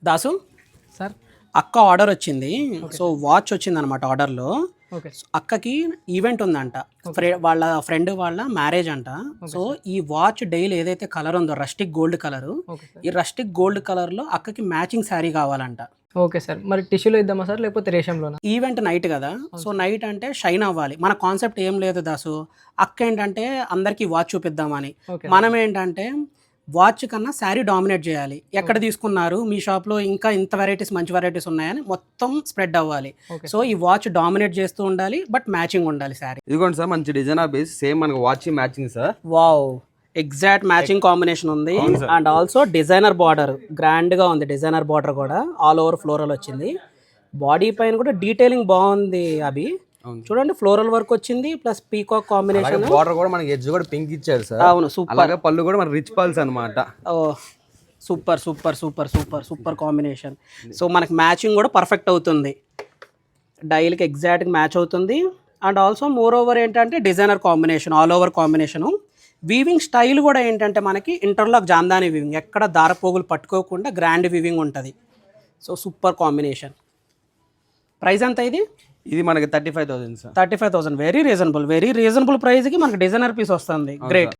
Dasu sir అక్క order వచ్చింది. So watch వచ్చింది అనమాట ఆర్డర్లో. ఓకే అక్కకి ఈవెంట్ ఉందంట, వాళ్ళ ఫ్రెండ్ వాళ్ళ మ్యారేజ్ అంట. సో ఈ వాచ్ డైలీ ఏదైతే కలర్ ఉందో rustic gold colour, okay sir ఈ రస్టిక్ గోల్డ్ కలర్లో అక్కకి మ్యాచింగ్ శారీ కావాలంట. Okay sir. మరి టిష్యూలో ఇద్దామా సార్ లేకపోతే రేషంలోనా? ఈవెంట్ నైట్ కదా, సో నైట్ అంటే షైన్ అవ్వాలి. మన కాన్సెప్ట్ ఏం లేదు దాసు, అక్క ఏంటంటే అందరికీ వాచ్ చూపిద్దామని. ఓకే మనం ఏంటంటే వాచ్ కన్నా శారీ డామినేట్ చేయాలి. ఎక్కడ తీసుకున్నారు మీ షాప్లో, ఇంకా ఇంత వెరైటీస్ మంచి వెరైటీస్ ఉన్నాయని మొత్తం స్ప్రెడ్ అవ్వాలి. ఓకే సో ఈ వాచ్ డామినేట్ చేస్తూ ఉండాలి, బట్ మ్యాచింగ్ ఉండాలి శారీ. ఇదిగోండి సార్, మంచి డిజైనర్ బేస్, సేమ్ మనకు watch matching sir. Wow, exact matching combination ఉంది. అండ్ ఆల్సో డిజైనర్ బార్డర్ గ్రాండ్గా ఉంది. డిజైనర్ బార్డర్ కూడా ఆల్ ఓవర్ ఫ్లోరల్ వచ్చింది. బాడీ పైన కూడా డీటెయిలింగ్ బాగుంది. అవి చూడండి, ఫ్లోరల్ వర్క్ వచ్చింది ప్లస్ పీకాక్ కాంబినేషన్. బార్డర్ కూడా మనకి ఎడ్జ్ కూడా పింక్ ఇచ్చారు సార్. అవును, సూపర్. అలాగే పళ్ళు కూడా మన రిచ్ పల్స్ అనమాట. ఓ super super super super super combination. So మనకి మ్యాచింగ్ కూడా పర్ఫెక్ట్ అవుతుంది, డైలీకి ఎగ్జాక్ట్గా మ్యాచ్ అవుతుంది. అండ్ ఆల్సో మోర్ ఓవర్ ఏంటంటే designer combination, all over combination. Weaving style కూడా ఏంటంటే మనకి ఇంటర్లాక్ జాందాని వీవింగ్, ఎక్కడ దారపోగులు పట్టుకోకుండా గ్రాండ్ వీవింగ్ ఉంటుంది. So super combination. ప్రైస్ ఎంత ఇది? ఇది మనకి 35,000 సార్. 35,000. వెరీ రీజనబుల్ ప్రైస్కి మనకి డిజైనర్ పీస్ వస్తుంది. గ్రేట్.